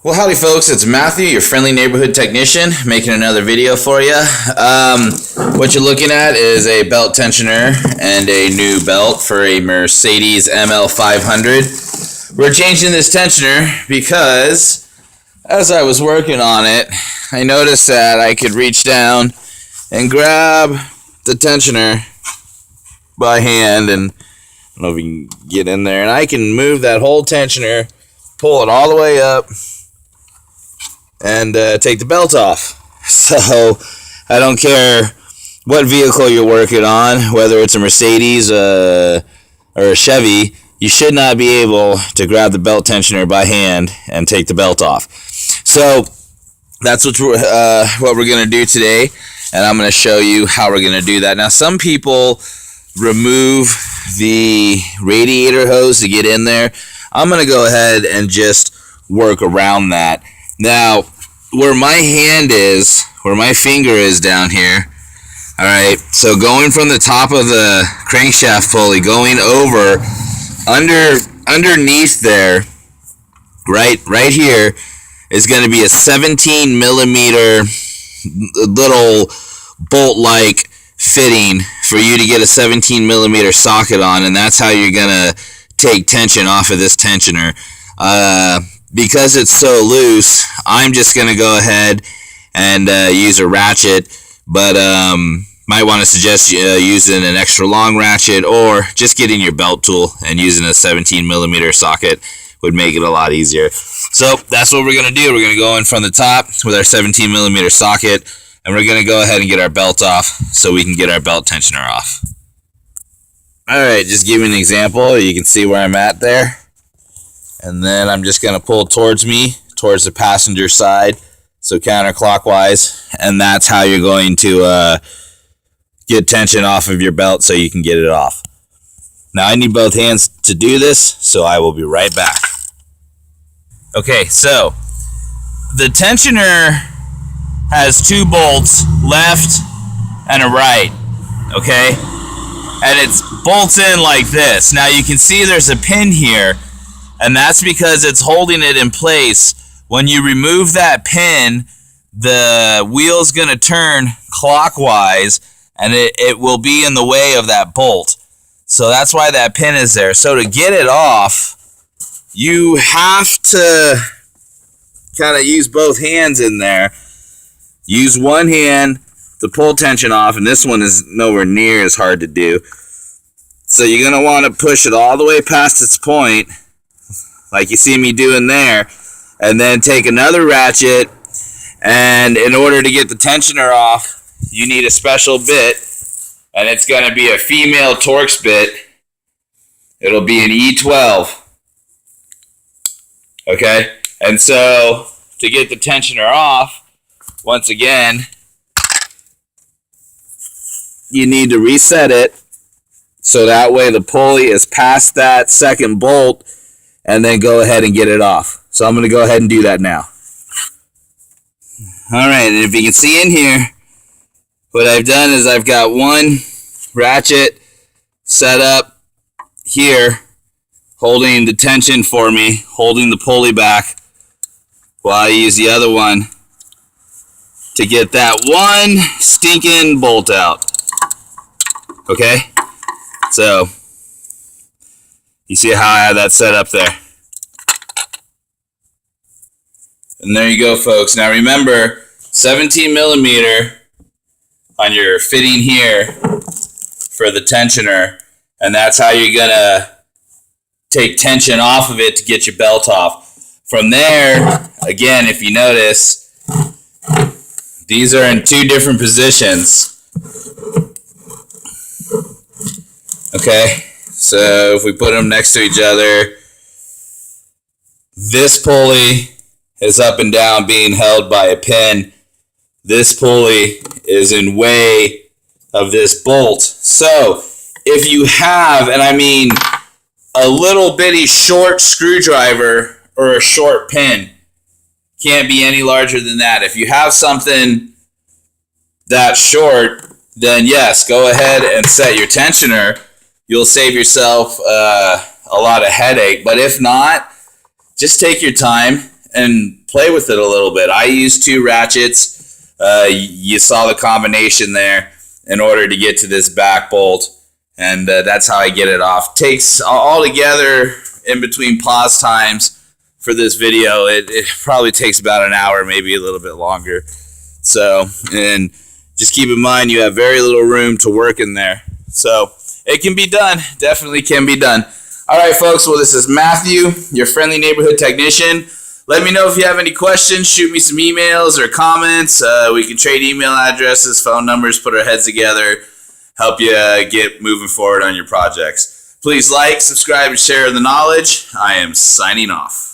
Well, howdy folks, it's Matthew, your friendly neighborhood technician, making another video for you. What you're looking at is a belt tensioner and a new belt for a Mercedes ML500. We're changing this tensioner because as I was working on it, I noticed that I could reach down and grab the tensioner by hand, and I don't know if you can get in there, and I can move that whole tensioner, pull it all the way up, and take the belt off. So I don't care what vehicle you're working on, whether it's a Mercedes or a Chevy, you should not be able to grab the belt tensioner by hand and take the belt off. So that's what we're going to do today, and I'm going to show you how we're going to do that. Now, some people remove the radiator hose to get in there. I'm going to go ahead and just work around that. Now, where my hand is, where my finger is down here, all right, so going from the top of the crankshaft pulley, going over, underneath there, right here, is going to be a 17 millimeter little bolt-like fitting for you to get a 17 millimeter socket on, and that's how you're going to take tension off of this tensioner. Because it's so loose, I'm just going to go ahead and use a ratchet, but might want to suggest using an extra long ratchet, or just getting your belt tool and using a 17 millimeter socket would make it a lot easier. So that's what we're going to do. We're going to go in from the top with our 17 millimeter socket, and we're going to go ahead and get our belt off so we can get our belt tensioner off. Alright, just give you an example. You can see where I'm at there. And then I'm just going to pull towards the passenger side, so counterclockwise, and that's how you're going to get tension off of your belt so you can get it off. Now I need both hands to do this, so I will be right back. Okay, so the tensioner has two bolts, left and a right, okay? And it bolts in like this. Now you can see there's a pin here, and that's because it's holding it in place. When you remove that pin, the wheel's going to turn clockwise, and it will be in the way of that bolt. So that's why that pin is there. So to get it off, you have to kind of use both hands in there. Use one hand to pull tension off, and this one is nowhere near as hard to do. So you're going to want to push it all the way past its point, like you see me doing there, and then take another ratchet, and in order to get the tensioner off, you need a special bit, and it's going to be a female Torx bit. It'll be an E12. Okay? And so, to get the tensioner off, once again, you need to reset it, so that way the pulley is past that second bolt, and then go ahead and get it off. So I'm going to go ahead and do that now. Alright, and if you can see in here, what I've done is I've got one ratchet set up here, holding the tension for me, holding the pulley back, while I use the other one to get that one stinking bolt out. Okay? So, you see how I have that set up there. And there you go, folks. Now remember, 17 millimeter on your fitting here for the tensioner, and that's how you're going to take tension off of it to get your belt off. From there, again, if you notice, these are in two different positions. Okay? So if we put them next to each other, this pulley is up and down being held by a pin. This pulley is in way of this bolt. So if you have, and I mean a little bitty short screwdriver or a short pin, can't be any larger than that. If you have something that short, then yes, go ahead and set your tensioner. You'll save yourself a lot of headache. But if not, just take your time and play with it a little bit. I used 2 ratchets. You saw the combination there in order to get to this back bolt, and that's how I get it off. Takes all together in between pause times for this video, it probably takes about an hour, maybe a little bit longer. So, and just keep in mind you have very little room to work in there. So it can be done, definitely can be done. All right, folks, well, this is Matthew, your friendly neighborhood technician. Let me know if you have any questions. Shoot me some emails or comments. We can trade email addresses, phone numbers, put our heads together, help you get moving forward on your projects. Please like, subscribe, and share the knowledge. I am signing off.